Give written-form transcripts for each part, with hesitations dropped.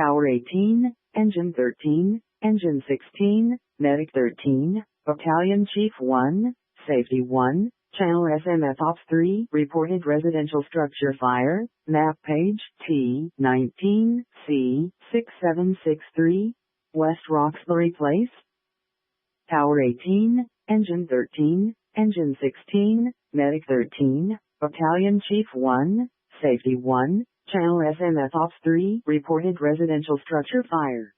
Tower 18, Engine 13, Engine 16, Medic 13, Battalion Chief 1, Safety 1, Channel SMF Ops 3, reported residential structure fire, map page T19C6763, West Roxbury Place. Tower 18, Engine 13, Engine 16, Medic 13, Battalion Chief 1, Safety 1, Channel SMF Ops 3, reported residential structure fire.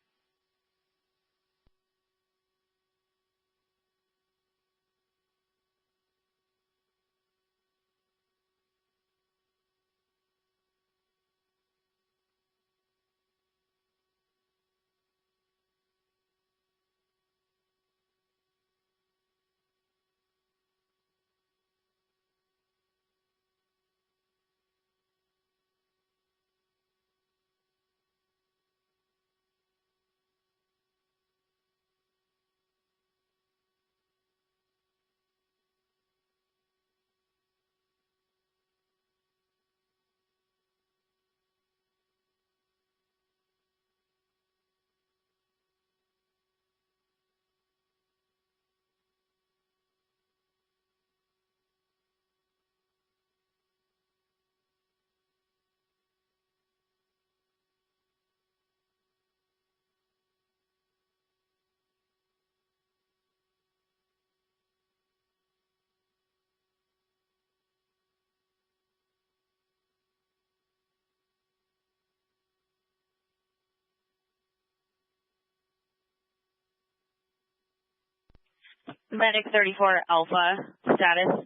Medic 34 Alpha, status.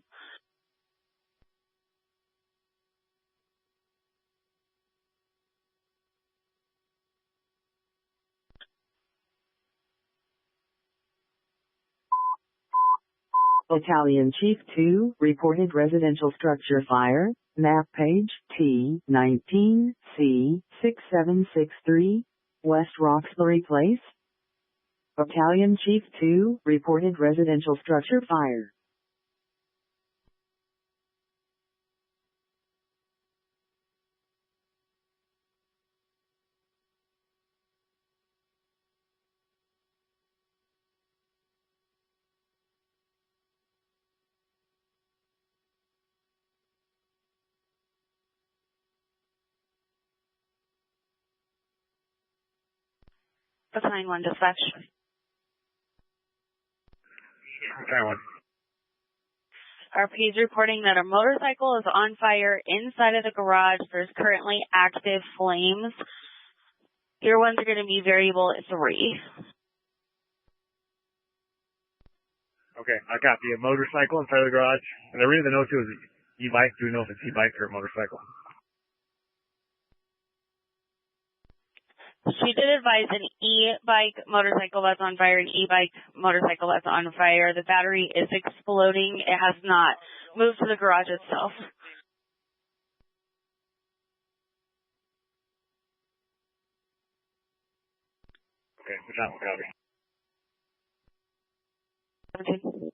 Battalion Chief 2, reported residential structure fire, map page T19C6763, West Roxbury Place. Battalion Chief 2, reported residential structure fire. Battalion 1 dispatch. Battalion 1. RP is reporting that a motorcycle is on fire inside of the garage. There's currently active flames. Your ones are going to be variable 3. Okay, I got the motorcycle inside the garage. And I read the note too is e-bike. Do we know if it's e-bike or a motorcycle? She did advise an e-bike motorcycle that's on fire, an e-bike motorcycle that's on fire. The battery is exploding. It has not moved to the garage itself. Okay, which one? Copy. 17.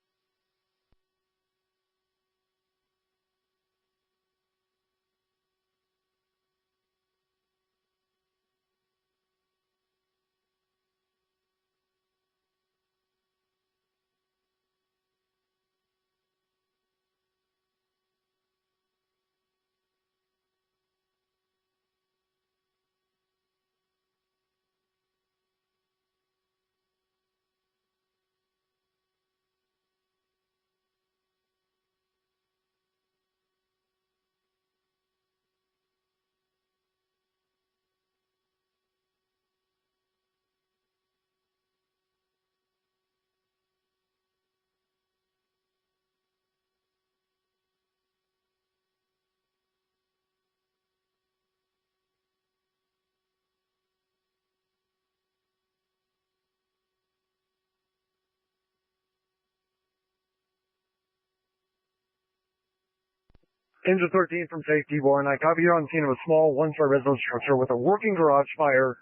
Engine 13 from Safety 1. I copy you on scene of a small one-story residential structure with a working garage fire.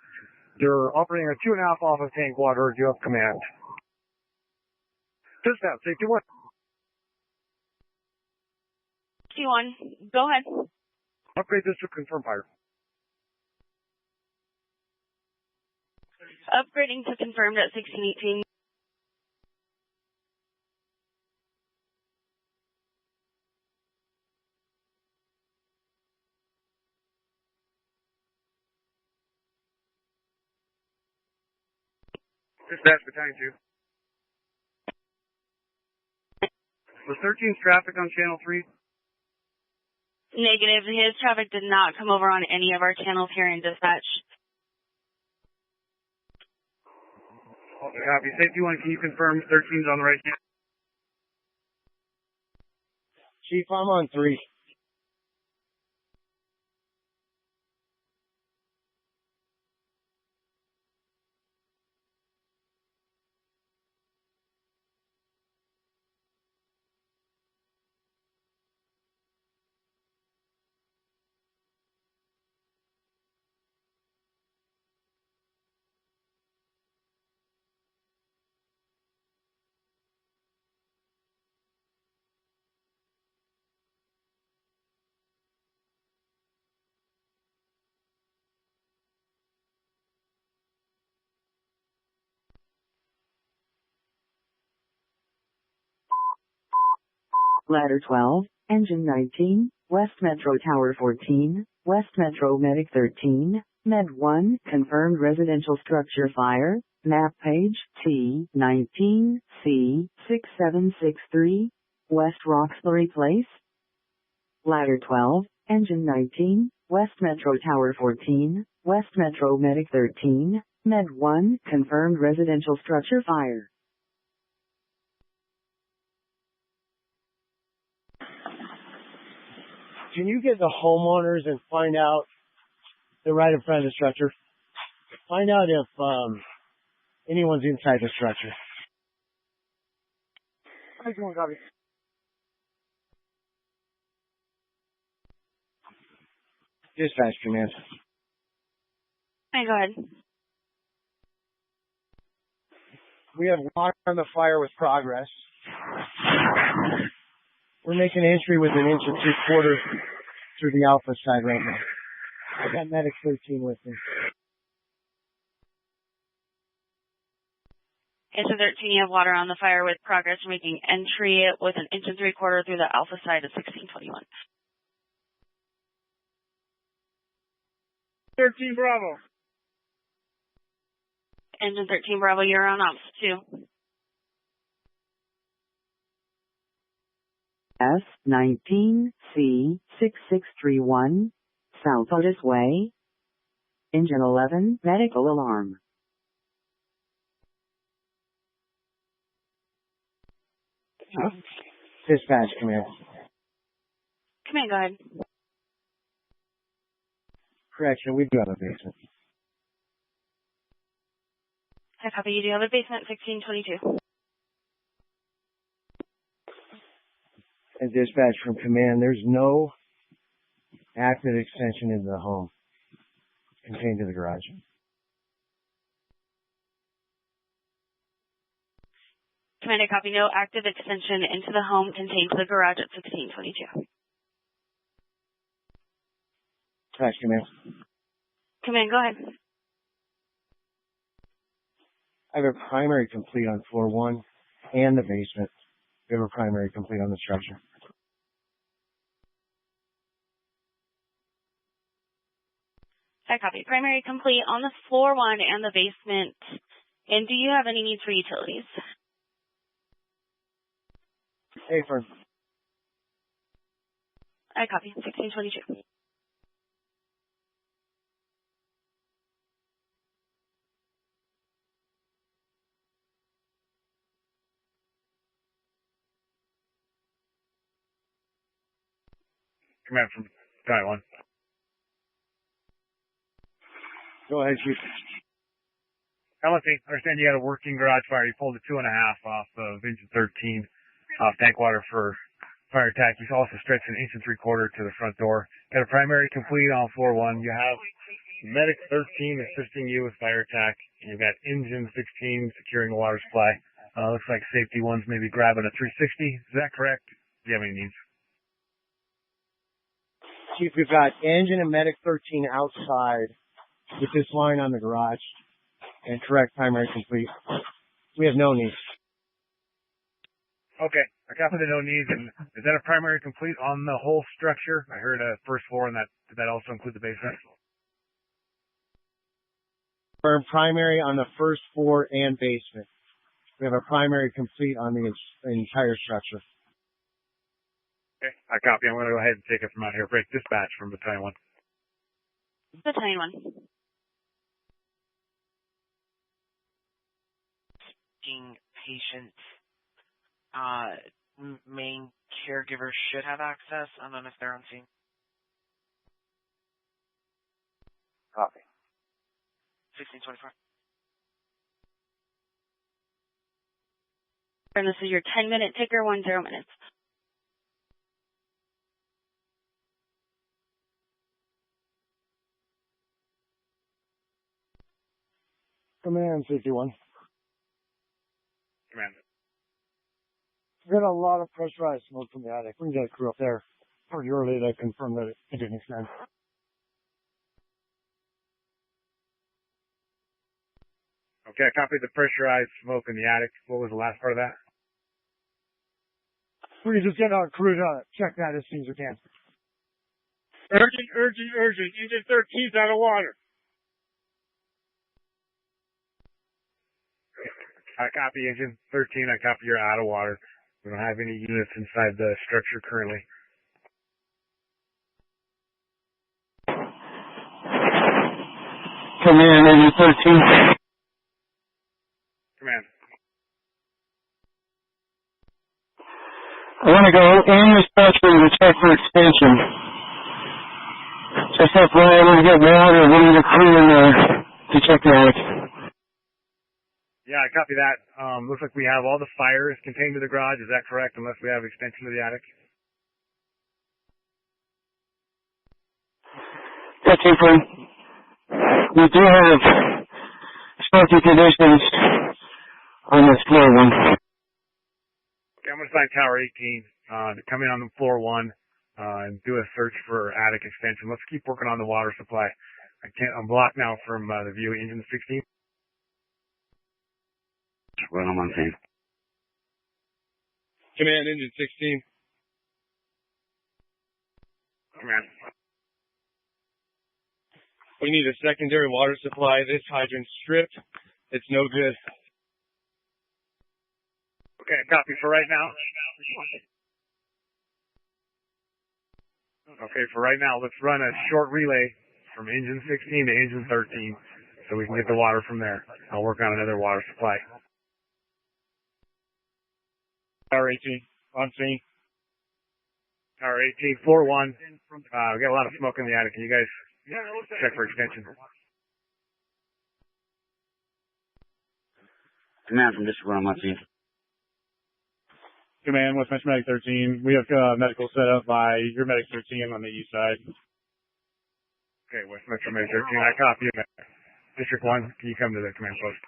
They're operating a 2.5 off of tank water. Do you have command? Dispatch, Safety 1. Safety 1, go ahead. Upgrade district, confirm fire. Upgrading to confirmed at 1618. Dispatch Battalion 2. Was 13's traffic on Channel 3? Negative. His traffic did not come over on any of our channels here in dispatch. Copy. Safety 1, can you confirm 13's on the right hand? Chief, I'm on 3. Ladder 12, Engine 19, West Metro Tower 14, West Metro Medic 13, Med 1, confirmed residential structure fire, map page T19, C6763, West Roxbury Place. Ladder 12, Engine 19, West Metro Tower 14, West Metro Medic 13, Med 1, confirmed residential structure fire. Can you get the homeowners and find out, they're right in front of the structure, find out if anyone's inside the structure. Hi, come on, copy. Dispatch command. Hey, go ahead. We have water on the fire with progress. We're making entry with 1 3/4 inches through the alpha side right now. I got Medic 13 with me. Engine 13, you have water on the fire with progress. You're making entry with 1 3/4 inches through the alpha side at 1621. 13 Bravo. Engine 13 Bravo, you're on ops 2. S19 C6631, South Otis Way. Engine 11, medical alarm. Dispatch command. Command, go ahead. Correction, we do have a basement. I copy. You do have a basement, 1622. And dispatch from command, there's no active extension into the home contained to the garage. Command, I copy. No active extension into the home contained to the garage at 1622. Dispatch command. Command, go ahead. I have a primary complete on floor 1 and the basement. We have a primary complete on the structure. I copy. Primary complete on the floor 1 and the basement. And do you have any needs for utilities? Hey, firm. I copy. 1622. Command from Taiwan. Go ahead, Chief. LSA, I understand you had a working garage fire. You pulled a 2.5 off of engine 13 off tank water for fire attack. You also stretched 1 3/4 inches to the front door. You had a primary complete on floor 1. You have medic 13 assisting you with fire attack. And you've got engine 16 securing the water supply. Looks like safety 1's maybe grabbing a 360. Is that correct? Do you have any needs? Chief, we've got engine and medic 13 outside with this line on the garage. and correct primary complete. We have no needs. Okay, I copy the no needs. And is that a primary complete on the whole structure? I heard a first floor, and did that also include the basement? We're primary on the first floor and basement. We have a primary complete on the entire structure. Okay, I copy. I'm going to go ahead and take it from out here. Break dispatch from Battalion 1. Battalion 1. Patient main caregivers should have access. I don't know if they're on scene. Copy. 1624. And this is your 10-minute ticker, 10 minutes. Command 51. Command. We got a lot of pressurized smoke from the attic. We can get a crew up there pretty early to confirm that it didn't extend. Okay, I copied the pressurized smoke in the attic. What was the last part of that? We can just get our crew to check that as soon as we can. Urgent, urgent, urgent. Engine 13's out of water. I copy engine 13. I copy you're out of water. We don't have any units inside the structure currently. Command, engine 13. Command. I want to go in this structure to check for extension. Just FYI, I want to get water. We need a crew in there to check the attic. Yeah, I copy that. Looks like we have all the fires contained to the garage. Is that correct? Unless we have extension to the attic. That's info. We do have smoky conditions on this floor one. Okay, I'm going to sign Tower 18 to come in on floor 1 and do a search for attic extension. Let's keep working on the water supply. I'm blocked now from the view. Engine 16. Well, I'm on scene. Command, engine 16. Command. We need a secondary water supply. This hydrant's stripped. It's no good. Okay, copy for right now. Okay, for right now, let's run a short relay from engine 16 to engine 13 so we can get the water from there. I'll work on another water supply. Tower 18, on scene. Tower 18, floor 1. We got a lot of smoke in the attic. Can you guys check for extension? Command from District 1, I'm on scene. Command, West Metro Medic 13. We have medical set up by your Medic 13 on the east side. Okay, West Metro Medic 13. I copy you. District 1, can you come to the command post?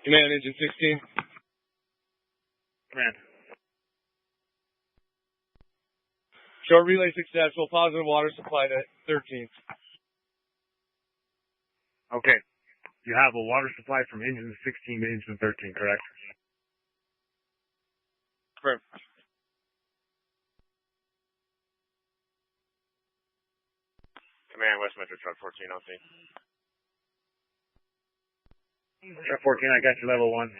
Command, engine 16. Command. Short relay successful. Positive water supply to 13. Okay. You have a water supply from engine 16 to engine 13, correct? Correct. Command, West Metro Truck 14, on scene. Truck 14, I got you level 1.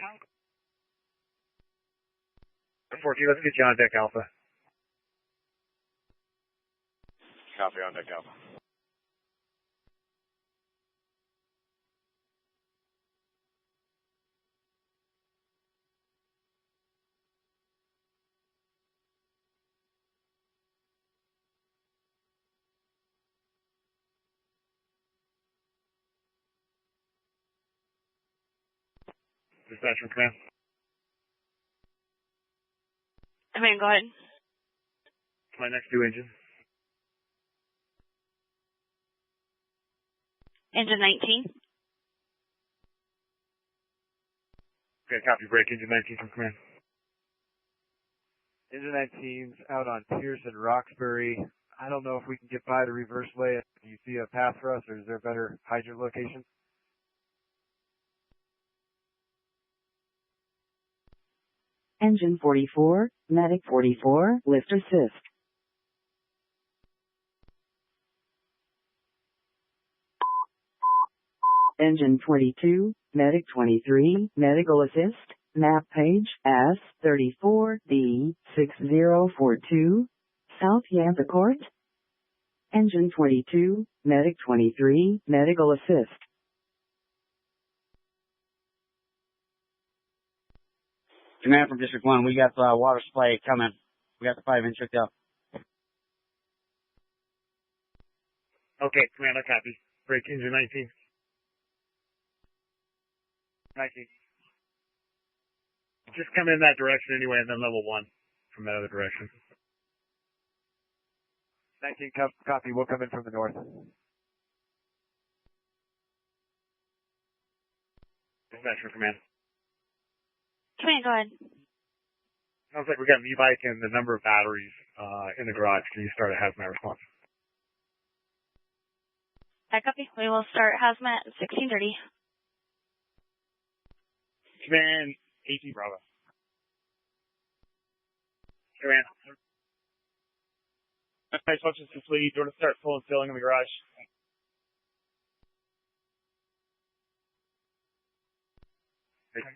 Truck 14, let's get you on deck Alpha. Copy on deck Alpha. Dispatch from command. Command, go ahead. My next 2 engine. Engine 19. Okay, copy break engine 19 from command. Engine 19's out on Pierce and Roxbury. I don't know if we can get by the reverse way. Do you see a path for us, or is there a better hydrant location? Engine 44, Medic 44, lift assist. Engine 22, Medic 23, medical assist, map page S34D6042, South Yampa Court. Engine 22, Medic 23, medical assist. Command from District 1, we got the water supply coming. We got the 5-inch hooked up. Okay, Command, I copy. Break engine 19. 19. Just come in that direction anyway, and then level 1 from that other direction. 19, copy. We'll come in from the north. Dispatch for command. Command, go ahead. Sounds like we got an e-bike and the number of batteries in the garage. Can you start a hazmat response? I copy. We will start hazmat at 16:30. Command, 18 Bravo. Command. Nice functions complete. Do you want to start full and filling in the garage?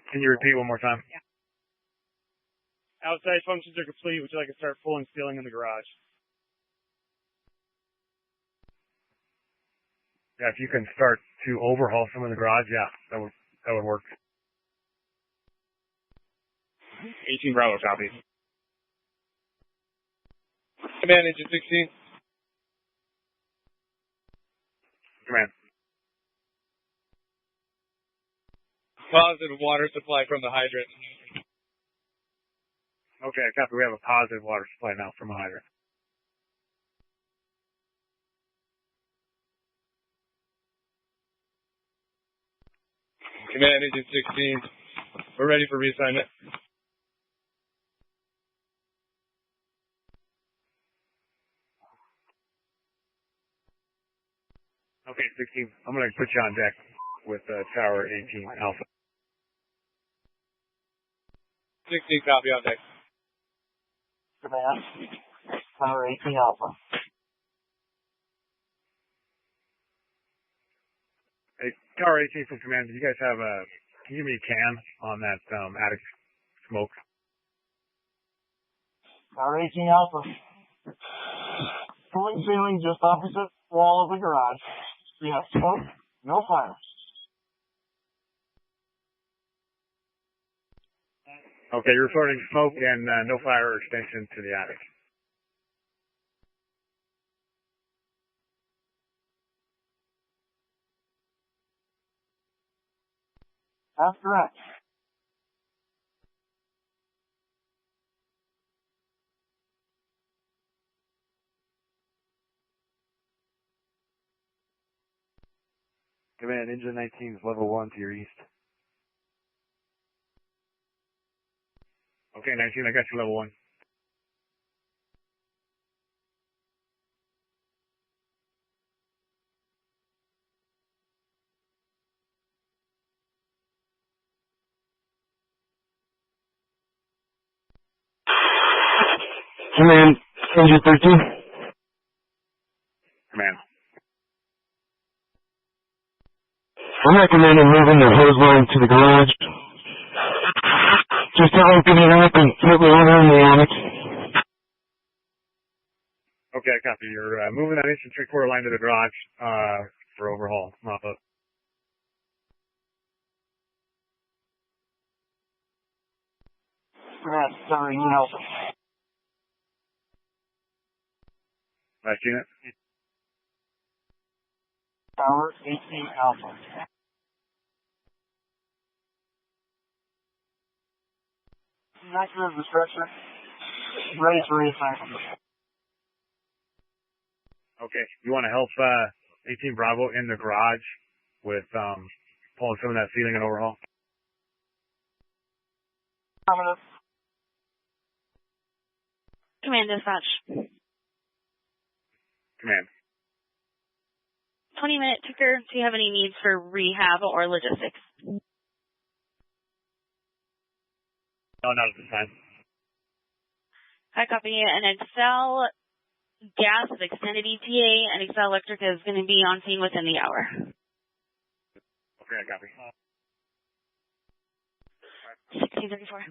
Can you repeat one more time? Yeah. Outside functions are complete. Would you like to start full and filling in the garage? Yeah, if you can start to overhaul some in the garage, yeah, that would work. 18 Bravo, copy. Command, engine 16. Command. Positive water supply from the hydrant. Okay, copy. We have a positive water supply now from a hydrant. Command, engine 16. We're ready for reassignment. Okay, 16. I'm going to put you on deck with Tower 18 Alpha. 16, copy on deck. Command, Tower 18 Alpha. Hey, Tower 18 from command, do you guys have can you give me a can on that attic smoke? Tower 18 Alpha. Cooling ceiling just opposite wall of the garage. We have smoke, no fire. Okay, you're reporting smoke and no fire or extension to the attic. That's correct. Command, engine 19 is level 1 to your east. Okay, 19, I got you level 1. Command, engine 13. Command. I'm recommending moving the hose line to the garage. Just open it up and put water in the attic. Okay, I copy. You're moving that inch and 3/4 line to the garage for overhaul, mop up. Command, Tower 18 Alpha. Last unit. Tower 18 Alpha. Active the structure. Ready for reassignment. Okay, you want to help 18 Bravo in the garage with pulling some of that ceiling and overhaul? Affirmative. Command dispatch. Command. 20-minute ticker. Do you have any needs for rehab or logistics? No, not at this time. I copy it. And Excel Gas is extended ETA, and Excel Electric is going to be on scene within the hour. Okay, I copy. 1634.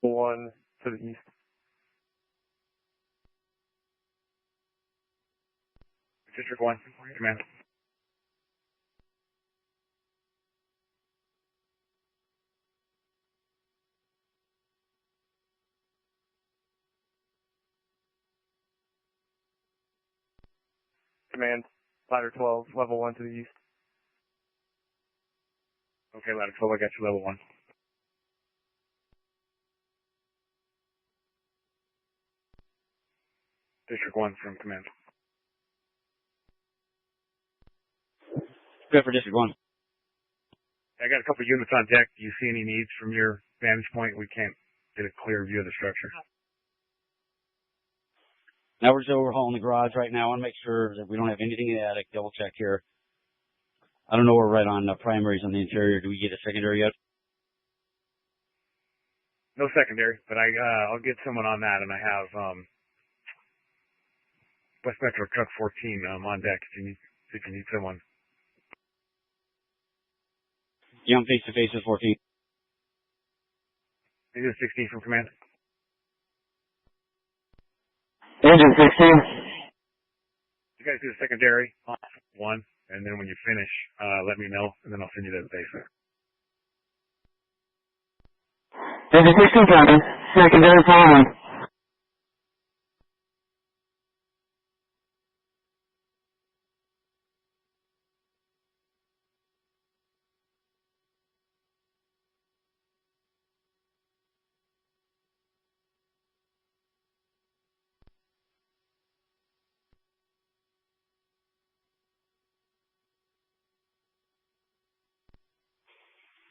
One to the east. District 1, command. Command, ladder 12, level 1 to the east. Okay, ladder 12, I got you level 1. District 1 from command. Good for District 1. I got a couple units on deck. Do you see any needs from your vantage point? We can't get a clear view of the structure. Now we're just overhauling the garage right now. I want to make sure that we don't have anything in the attic. Double check here. I don't know we're right on primaries on the interior. Do we get a secondary yet? No secondary, but I'll get someone on that, and I have West Metro Truck 14 on deck if you need someone. Yeah, I'm face-to-face with 14. Engine 16 from command. Engine 16. You guys do the secondary off 1, and then when you finish, let me know, and then I'll send you to the base. Engine 16 copy. Secondary following.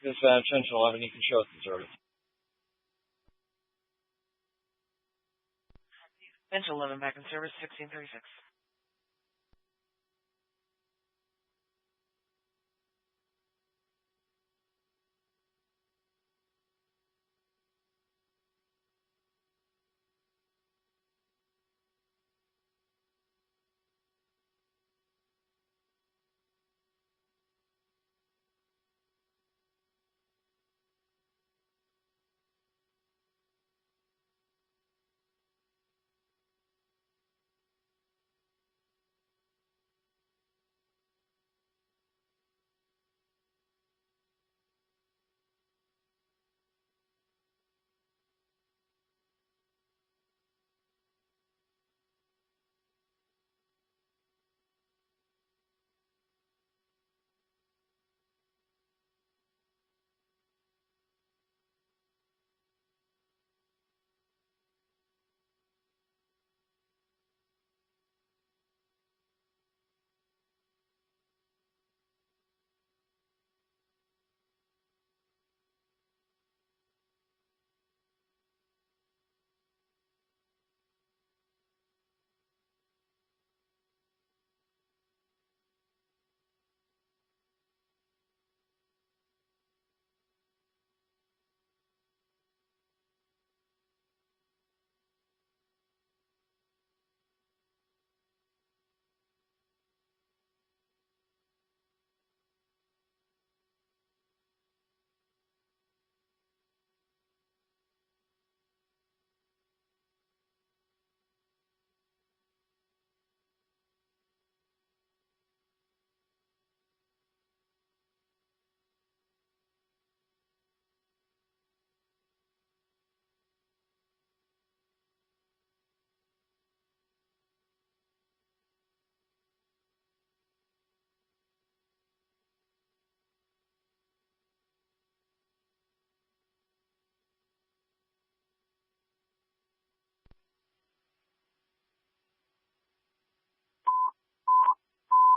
Dispatch, Central 11, you can show us the service. Central 11, back in service, 1636.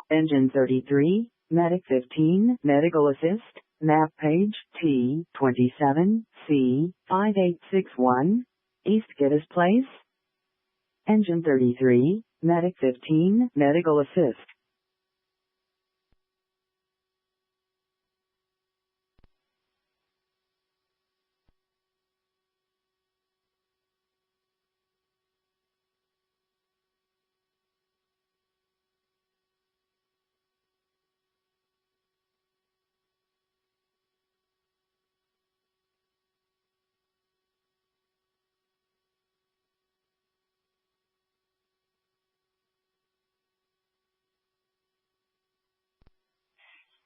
Engine 33, Medic 15, Medical Assist, map page T27, C5861, East Geddes Place. Engine 33, Medic 15, Medical Assist.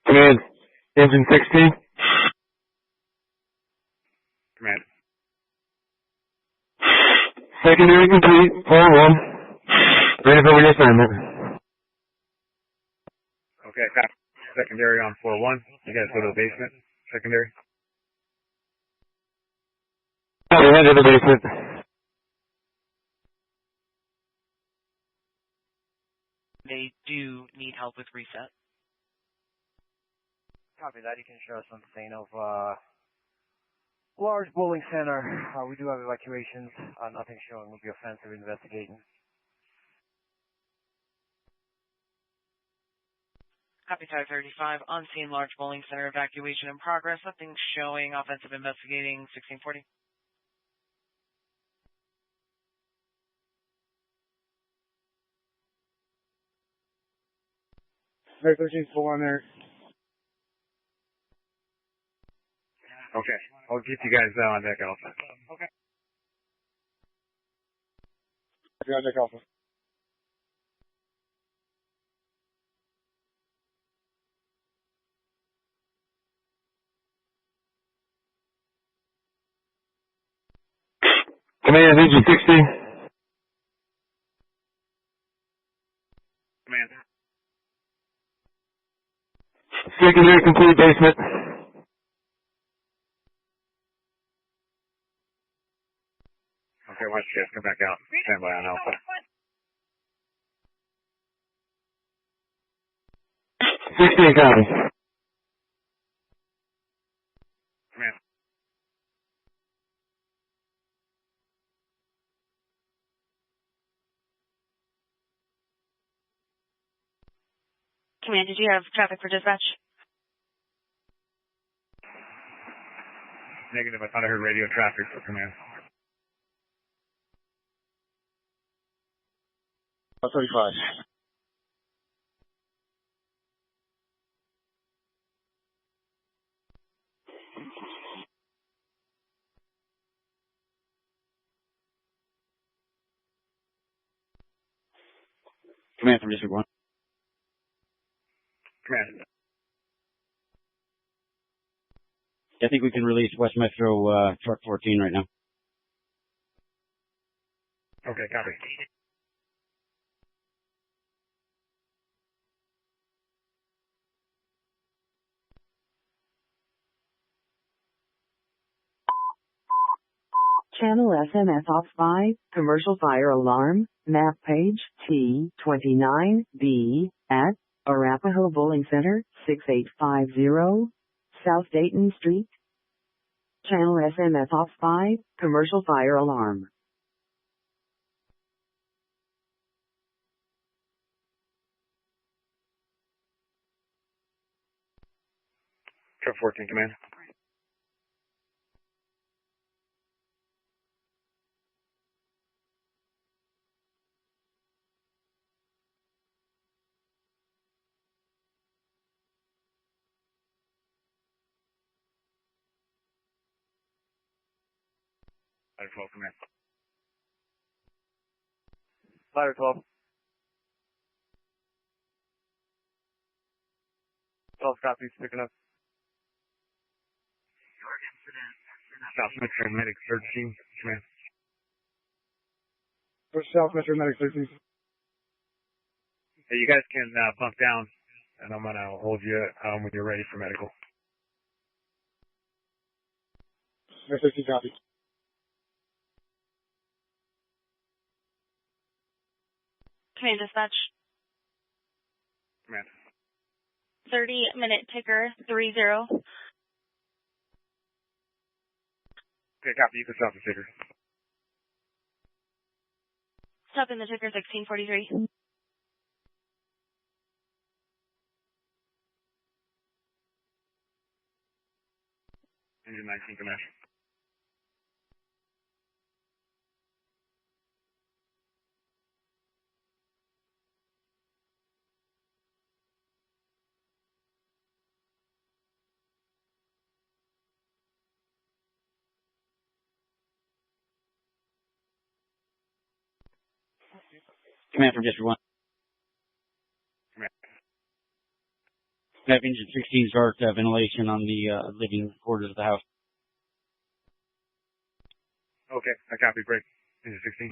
Command, engine 16. Command. Secondary complete, 4-1. Ready for reassignment. Okay, copy. Secondary on 4-1. You guys go to the basement. Secondary. Copy, head to the basement. They do need help with reset. Copy that. You can show us on the scene of large bowling center. We do have evacuations. Nothing showing. Will be offensive investigating. Copy 535. On scene, large bowling center evacuation in progress. Nothing showing. Offensive investigating. 1640. Very 13 full on there. Okay. I'll get you guys on deck alpha. Okay. You're on deck alpha. Command, engine 16. Command. Secondary complete, basement. Okay, why don't you guys come back out? Stand by on alpha. 16 copy. Command. Command, did you have traffic for dispatch? Negative. I thought I heard radio traffic for command. 35. Command from District 1. Command. I think we can release West Metro Truck 14 right now. Okay, copy. Channel SMS off 5, commercial fire alarm, map page T29B at Arapahoe Bowling Center, 6850 South Dayton Street. Channel SMS off 5, commercial fire alarm. Truck 14, command. Ladder 12, command. Ladder 12. 12 copies, picking up. South Metro Medic 13, command. South Metro Medic 13. Hey, you guys can bunk down, and I'm gonna hold you when you're ready for medical. 13 copy. Command dispatch. Command. 30-minute ticker 30. Okay, copy. You can stop the ticker. Stop in the ticker 1643. Engine 19 command. Command from District 1. Command. We have engine 16 start ventilation on the living quarters of the house. Okay, I copy. Break. Engine 16.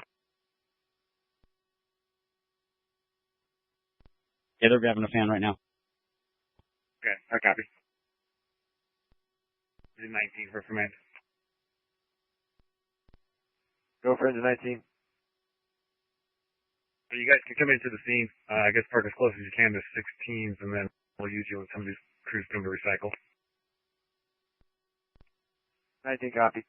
Yeah, they're grabbing a fan right now. Okay, I copy. Engine 19 for command. Go for engine 19. So you guys can come into the scene. I guess park as close as you can to 16s, and then we'll use you when some of these crews come to recycle. 19 copy.